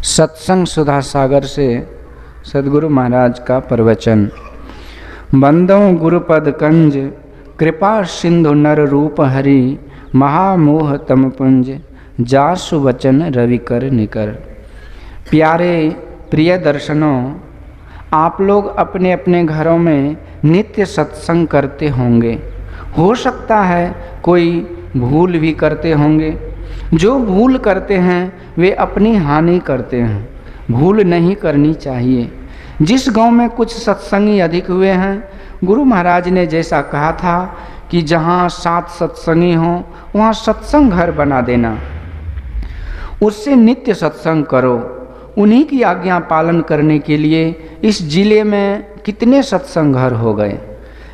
सत्संग सुधा सागर से सद्गुरु महाराज का प्रवचन। बंदों गुरुपद कंज, कृपा सिंधु नर रूप हरि, महामोह तम पुंज, जासु वचन रवि कर निकर। प्यारे प्रिय दर्शनों, आप लोग अपने अपने घरों में नित्य सत्संग करते होंगे। हो सकता है कोई भूल भी करते होंगे। जो भूल करते हैं वे अपनी हानि करते हैं। भूल नहीं करनी चाहिए। जिस गांव में कुछ सत्संगी अधिक हुए हैं, गुरु महाराज ने जैसा कहा था कि जहां 7 सत्संगी हों वहां सत्संग घर बना देना, उससे नित्य सत्संग करो। उन्हीं की आज्ञा पालन करने के लिए इस जिले में कितने सत्संग घर हो गए।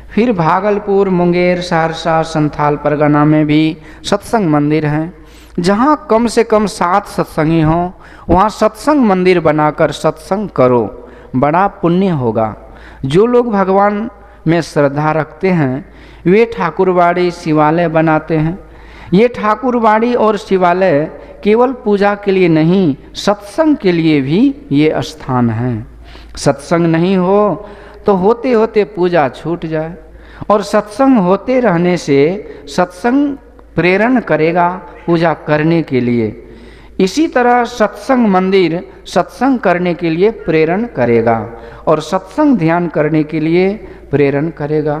फिर भागलपुर, मुंगेर, सहरसा, संथाल परगना में भी सत्संग मंदिर हैं। जहाँ कम से कम 7 सत्संगी हों वहाँ सत्संग मंदिर बनाकर सत्संग करो, बड़ा पुण्य होगा। जो लोग भगवान में श्रद्धा रखते हैं वे ठाकुरबाड़ी शिवालय बनाते हैं। ये ठाकुरबाड़ी और शिवालय केवल पूजा के लिए नहीं, सत्संग के लिए भी ये स्थान हैं। सत्संग नहीं हो तो होते होते पूजा छूट जाए, और सत्संग होते रहने से सत्संग प्रेरण करेगा पूजा करने के लिए। इसी तरह सत्संग मंदिर सत्संग करने के लिए प्रेरण करेगा और सत्संग ध्यान करने के लिए प्रेरण करेगा।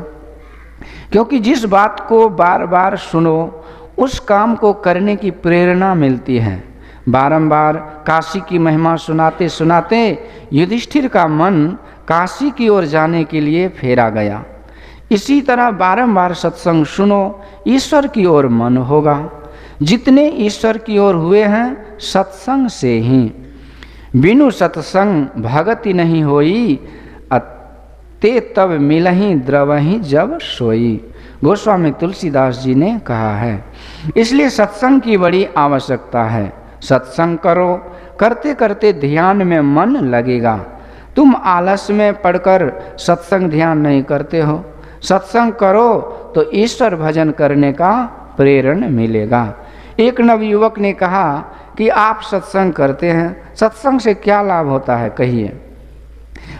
क्योंकि जिस बात को बार बार सुनो उस काम को करने की प्रेरणा मिलती है। बारंबार काशी की महिमा सुनाते सुनाते युधिष्ठिर का मन काशी की ओर जाने के लिए फेरा गया। इसी तरह बारंबार सत्संग सुनो, ईश्वर की ओर मन होगा। जितने ईश्वर की ओर हुए हैं सत्संग से ही। बिनु सत्संग भगति नहीं होई, ते तब मिलहि द्रवहि जब सोई। गोस्वामी तुलसीदास जी ने कहा है। इसलिए सत्संग की बड़ी आवश्यकता है। सत्संग करो, करते करते ध्यान में मन लगेगा। तुम आलस में पढ़कर सत्संग ध्यान नहीं करते हो। सत्संग करो तो ईश्वर भजन करने का प्रेरण मिलेगा। एक नवयुवक ने कहा कि आप सत्संग करते हैं, सत्संग से क्या लाभ होता है कहिए।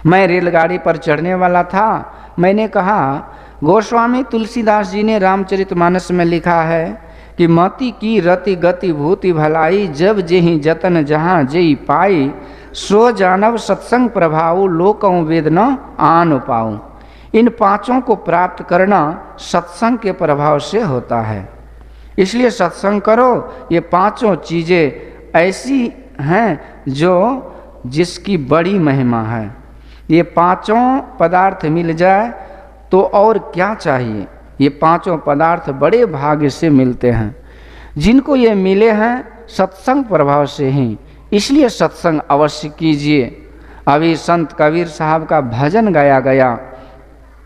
मैं रेलगाड़ी पर चढ़ने वाला था। मैंने कहा, गोस्वामी तुलसीदास जी ने रामचरितमानस में लिखा है कि मति की रति गति भूति भलाई, जब जेहि जतन जहाँ जेहि पाई, सो जानव सत्संग प्रभाव लोकं वेद न आन पाऊँ। इन 5 को प्राप्त करना सत्संग के प्रभाव से होता है। इसलिए सत्संग करो। ये 5 चीज़ें ऐसी हैं जो जिसकी बड़ी महिमा है। ये 5 पदार्थ मिल जाए तो और क्या चाहिए। ये 5 पदार्थ बड़े भाग्य से मिलते हैं। जिनको ये मिले हैं सत्संग प्रभाव से ही। इसलिए सत्संग अवश्य कीजिए। अभी संत कबीर साहब का भजन गाया गया।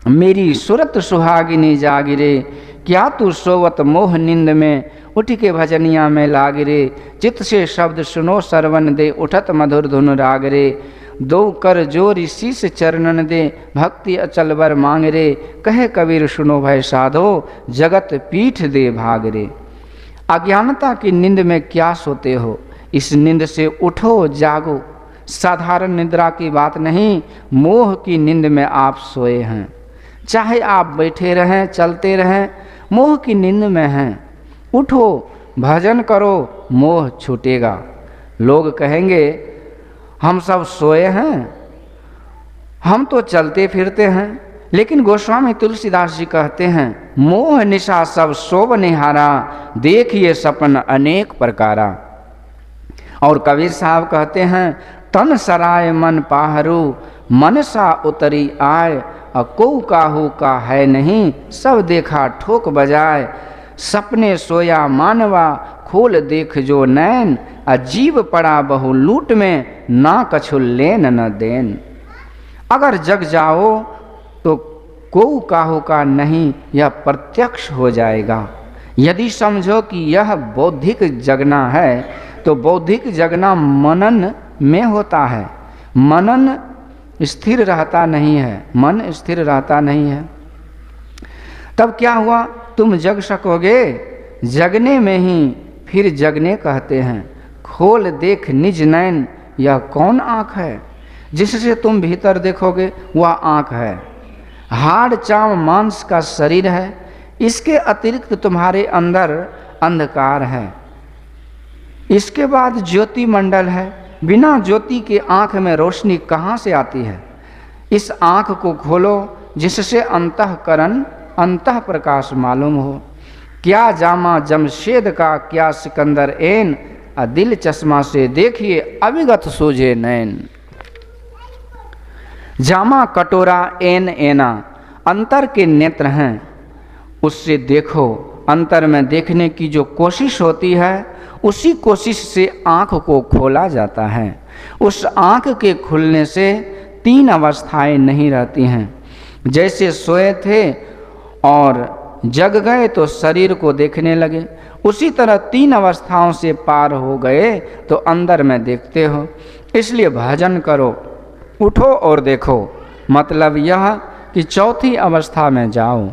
मेरी सुरत सुहागिनी जागिरे, क्या तू सोवत मोह निंद में, उठ के भजनिया में लागिरे, चित्त से शब्द सुनो सरवन दे, उठत मधुर धुन रागरे, दो कर जोरी शीस चरणन दे, भक्ति अचल बर मांग रे, कहे कबीर सुनो भय साधो, जगत पीठ दे भाग रे। अज्ञानता की नींद में क्या सोते हो, इस नींद से उठो जागो। साधारण निद्रा की बात नहीं, मोह की नींद में आप सोए हैं। चाहे आप बैठे रहें, चलते रहें, मोह की नींद में हैं। उठो, भजन करो, मोह छूटेगा। लोग कहेंगे हम सब सोए हैं, हम तो चलते फिरते हैं। लेकिन गोस्वामी तुलसीदास जी कहते हैं, मोह निशा सब सोब निहारा, देखिए सपन अनेक प्रकारा। और कबीर साहब कहते हैं, तन सराय मन पाहरू, मन सा उतरी आय, को काहू का है नहीं, सब देखा ठोक बजाए, सपने सोया मानवा, खोल देख जो नैन, अजीब पड़ा बहु लूट में, ना कछु लेन न देन। अगर जग जाओ तो को काहू का नहीं, यह प्रत्यक्ष हो जाएगा। यदि समझो कि यह बौद्धिक जगना है तो बौद्धिक जगना मनन में होता है। मनन स्थिर रहता नहीं है, मन स्थिर रहता नहीं है। तब क्या हुआ, तुम जग सकोगे। जगने में ही फिर जगने कहते हैं। खोल देख निज नैन, यह कौन आँख है? जिससे तुम भीतर देखोगे वह आँख है। हाड़ चाम मांस का शरीर है, इसके अतिरिक्त तुम्हारे अंदर अंधकार है। इसके बाद ज्योति मंडल है। बिना ज्योति के आँख में रोशनी कहाँ से आती है? इस आँख को खोलो जिससे अंतःकरण अंतः प्रकाश मालूम हो। क्या जामा जमशेद का, क्या सिकंदर एन, दिल चश्मा से देखिए अविगत सूझे नैन। जामा कटोरा एन एना, अंतर के नेत्र हैं, उससे देखो। अंतर में देखने की जो कोशिश होती है उसी कोशिश से आँख को खोला जाता है। उस आँख के खुलने से 3 अवस्थाएं नहीं रहती हैं। जैसे सोए थे और जग गए तो शरीर को देखने लगे, उसी तरह 3 अवस्थाओं से पार हो गए तो अंदर में देखते हो। इसलिए भजन करो, उठो और देखो। मतलब यह कि चौथी अवस्था में जाओ।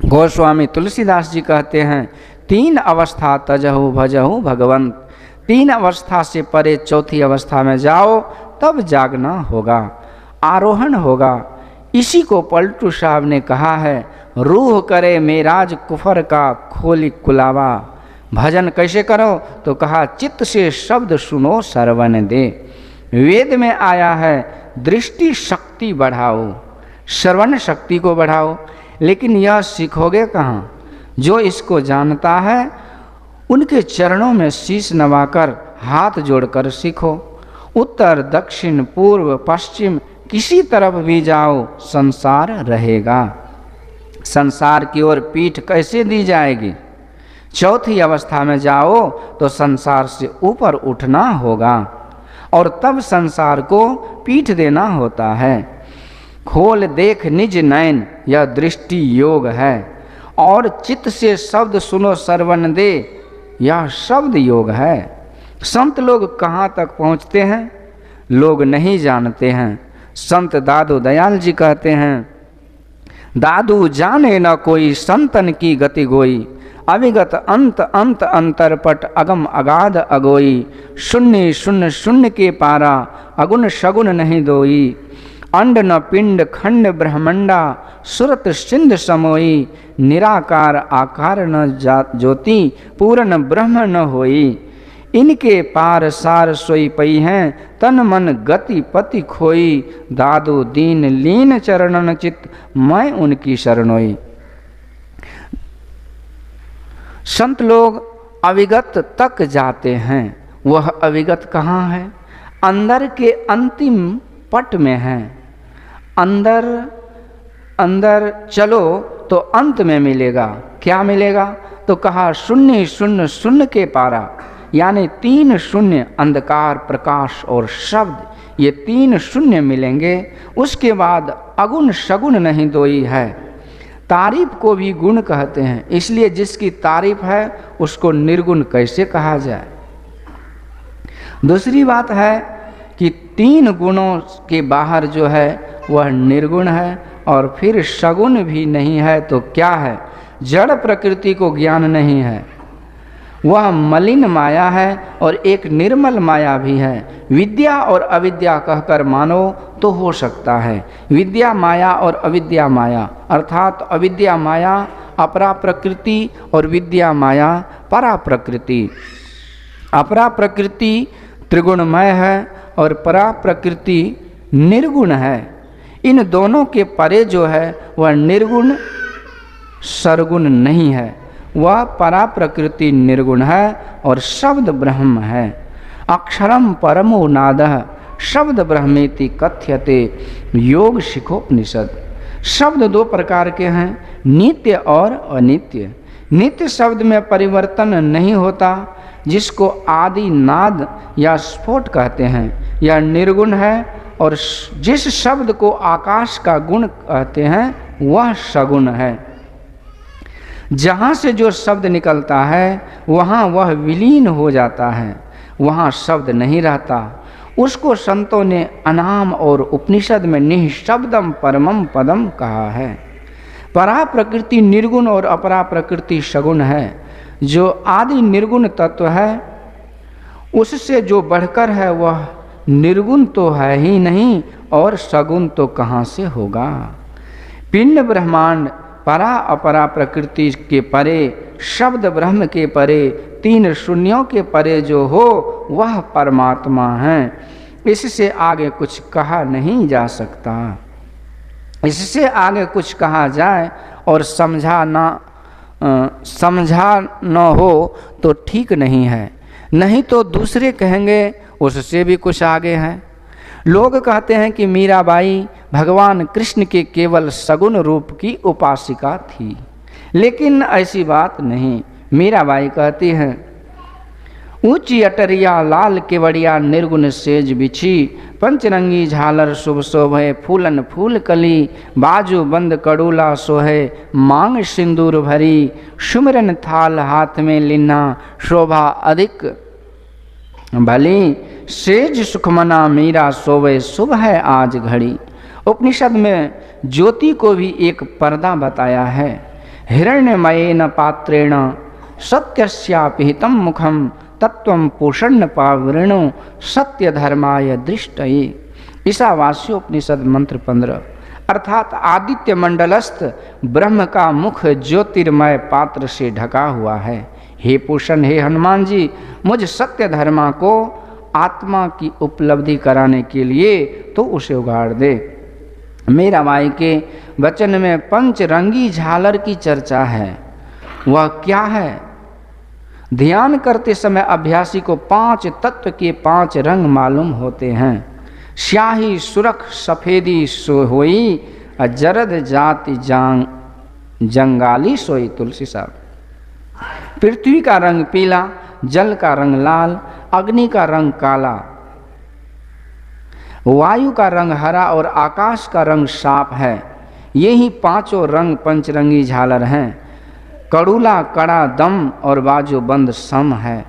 गोस्वामी तुलसीदास जी कहते हैं 3 अवस्था तजहु भजहु भगवंत। 3 अवस्था से परे चौथी अवस्था में जाओ तब जागना होगा, आरोहण होगा। इसी को पलटू साहब ने कहा है, रूह करे मेराज कुफर का खोली कुलावा। भजन कैसे करो? तो कहा चित्त से शब्द सुनो श्रवण दे। वेद में आया है दृष्टि शक्ति बढ़ाओ, श्रवण शक्ति को बढ़ाओ। लेकिन यह सीखोगे कहाँ? जो इसको जानता है उनके चरणों में शीश नवाकर हाथ जोड़कर सीखो। उत्तर दक्षिण पूर्व पश्चिम किसी तरफ भी जाओ संसार रहेगा। संसार की ओर पीठ कैसे दी जाएगी? चौथी अवस्था में जाओ तो संसार से ऊपर उठना होगा और तब संसार को पीठ देना होता है। खोल देख निज नयन, यह दृष्टि योग है। और चित्त से शब्द सुनो श्रवण दे, यह शब्द योग है। संत लोग कहाँ तक पहुँचते हैं लोग नहीं जानते हैं। संत दादू दयाल जी कहते हैं, दादू जाने न कोई संतन की गति गोई, अविगत अंत अंत अंतरपट अगम अगाध अगोई। शून्य शून्य शून्य के पारा, अगुण शगुन नहीं दोई। अंड न पिंड खंड ब्रह्मंडा, सुरत सिंध समोई। निराकार आकार न ज्योति, पूर्ण ब्रह्म न होई। इनके पार सार सोई पई हैं, तन मन गति पति खोई। दादू दीन लीन चरणन चित, मैं उनकी शरणोई। संत लोग अविगत तक जाते हैं। वह अविगत कहाँ है? अंदर के अंतिम पट में है। अंदर अंदर चलो तो अंत में मिलेगा। क्या मिलेगा? तो कहा शून्य शून्य शून्य के पारा, यानी 3 शून्य, अंधकार प्रकाश और शब्द, ये 3 शून्य मिलेंगे। उसके बाद अगुण शगुन नहीं दोई है। तारीफ को भी गुण कहते हैं, इसलिए जिसकी तारीफ है उसको निर्गुण कैसे कहा जाए। दूसरी बात है कि 3 गुणों के बाहर जो है वह निर्गुण है और फिर सगुण भी नहीं है। तो क्या है? जड़ प्रकृति को ज्ञान नहीं है, वह मलिन माया है और एक निर्मल माया भी है। विद्या और अविद्या कहकर मानो तो हो सकता है। विद्या माया और अविद्या माया, अर्थात अविद्या माया अपरा प्रकृति और विद्या माया परा प्रकृति। अपरा प्रकृति त्रिगुणमय है और परा प्रकृति निर्गुण है। इन दोनों के परे जो है वह निर्गुण सरगुण नहीं है, वह परा प्रकृति निर्गुण है और शब्द ब्रह्म है। अक्षरम परमो नादः शब्द ब्रह्मेति कथ्यते, योग शिखोपनिषद। शब्द 2 प्रकार के हैं, नित्य और अनित्य। नित्य शब्द में परिवर्तन नहीं होता, जिसको आदि नाद या स्फोट कहते हैं, यह निर्गुण है। और जिस शब्द को आकाश का गुण कहते हैं वह सगुण है। जहाँ से जो शब्द निकलता है वहाँ वह विलीन हो जाता है, वहाँ शब्द नहीं रहता। उसको संतों ने अनाम और उपनिषद में निःशब्दम परमम पदम कहा है। परा प्रकृति निर्गुण और अपरा प्रकृति सगुण है। जो आदि निर्गुण तत्व है उससे जो बढ़कर है वह निर्गुण तो है ही नहीं, और सगुण तो कहाँ से होगा। पिंड ब्रह्मांड परा अपरा प्रकृति के परे, शब्द ब्रह्म के परे, तीन शून्यों के परे जो हो वह परमात्मा है। इससे आगे कुछ कहा नहीं जा सकता। इससे आगे कुछ कहा जाए और समझा न हो तो ठीक नहीं है, नहीं तो दूसरे कहेंगे उससे भी कुछ आगे है। लोग कहते हैं कि मीराबाई भगवान कृष्ण के केवल सगुण रूप की उपासिका थी, लेकिन ऐसी बात नहीं। मीराबाई कहती हैं, ऊंची अटरिया लाल केवड़िया निर्गुण सेज बिछी, पंचरंगी झालर शुभ शोभे, फूलन फूल कली, बाजू बंद कड़ूला सोहे, मांग सिंदूर भरी, सुमिरन थाल हाथ में लिन्ना, शोभा अधिक भली, सेज सुखमना मीरा सोवे, शुभ है आज घड़ी। उपनिषद में ज्योति को भी एक पर्दा बताया है। हिरण्यमयेन पात्रेण सत्यस्यापिहितं मुखम, तत्वं पोषण पावृणो सत्य धर्माय दृष्टये। ईशावास्योपनिषद मंत्र 15। अर्थात आदित्य मंडलस्थ ब्रह्म का मुख ज्योतिर्मय पात्र से ढका हुआ है। हे पूषण, हे हनुमान जी, मुझ सत्य धर्मा को आत्मा की उपलब्धि कराने के लिए तो उसे उगाड़ दे। मीराबाई के वचन में पंचरंगी झालर की चर्चा है। वह क्या है? ध्यान करते समय अभ्यासी को 5 तत्व के 5 रंग मालूम होते हैं। स्याही सुरख सफेदी सोई, जरद जाति जंगाली सोई। तुलसी साहब। पृथ्वी का रंग पीला, जल का रंग लाल, अग्नि का रंग काला, वायु का रंग हरा और आकाश का रंग साफ है। यही 5 रंग पंचरंगी झालर हैं। कड़ूला कड़ा दम और बाजू बंद सम है।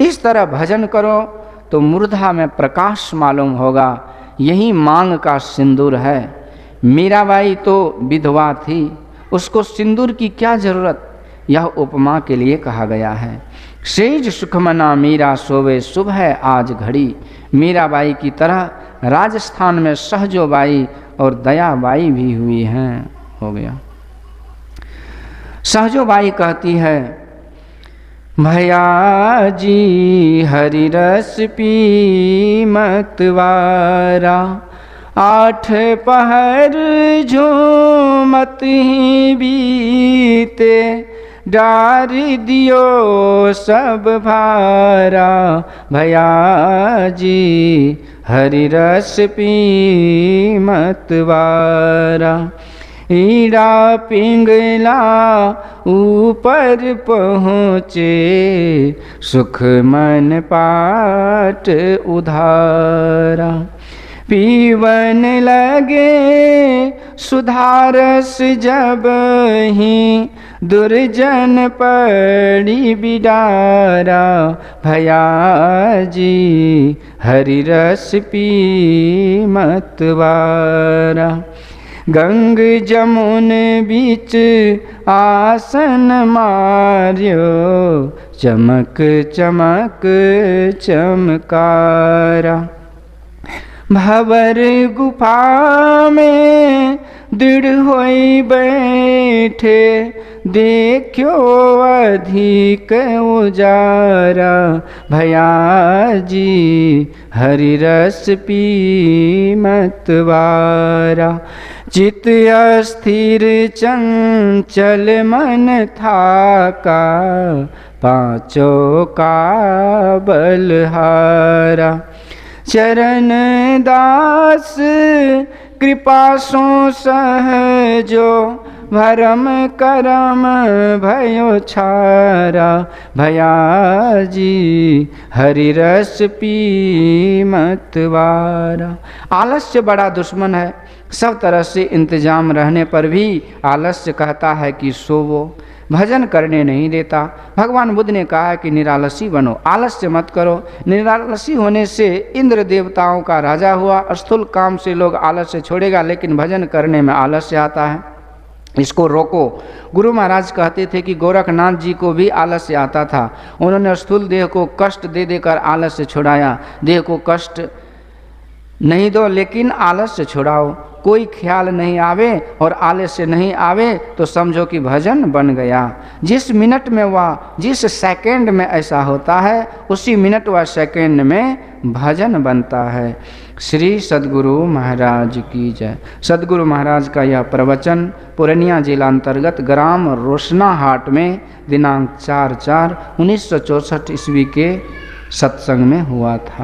इस तरह भजन करो तो मूर्धा में प्रकाश मालूम होगा। यही मांग का सिंदूर है। मीराबाई तो विधवा थी, उसको सिंदूर की क्या जरूरत? यह उपमा के लिए कहा गया है। सेज सुखमना मीरा सोवे, शुभ है आज घड़ी। मीराबाई की तरह राजस्थान में सहजोबाई और दयाबाई भी हुई हैं। हो गया। सहजोबाई कहती है, भैया जी हरि रस पी मतवारा, 8 पहर झूमत ही बीते, डार दियो सब भारा। भैया जी हरि रस पी मतवारा, ईड़ा पिंगला ऊपर पहुँचे, सुख मन पाट उधारा। पीवन लगे सुधारस जब ही, दुर्जन पड़ी बिडारा। भैया जी हरि रस पी मतवारा, गंग जमुन बीच आसन मार्यो, चमक चमक चमकारा। भवर गुफा में दृढ़ होई बैठे, देखो अधिक उजारा। भैया जी हरि रस पी मतवारा, चित अस्थिर चंचल मन थाका, 5 का बलहारा। चरण दास कृपा सो सहजो, भरम करम भयो छारा। भैया जी हरि रस पी मतवारा। आलस्य बड़ा दुश्मन है। सब तरह से इंतजाम रहने पर भी आलस्य कहता है कि सोवो, भजन करने नहीं देता। भगवान बुद्ध ने कहा है कि निरालसी बनो, आलस्य मत करो। निरालसी होने से इंद्र देवताओं का राजा हुआ। स्थूल काम से लोग आलस्य छोड़ेगा, लेकिन भजन करने में आलस्य आता है। इसको रोको। गुरु महाराज कहते थे कि गोरखनाथ जी को भी आलस्य आता था। उन्होंने स्थूल देह को कष्ट दे देकर आलस्य छुड़ाया। देह को कष्ट नहीं दो लेकिन आलस्य छुड़ाओ। कोई ख्याल नहीं आवे और आलस्य नहीं आवे तो समझो कि भजन बन गया। जिस मिनट में वह, जिस सेकंड में ऐसा होता है, उसी मिनट व सेकंड में भजन बनता है। श्री सद्गुरु महाराज की जय। सद्गुरु महाराज का यह प्रवचन पूर्णिया जिला अंतर्गत ग्राम रोशनाहाट में दिनांक 4/4/1964 ईस्वी के सत्संग में हुआ था।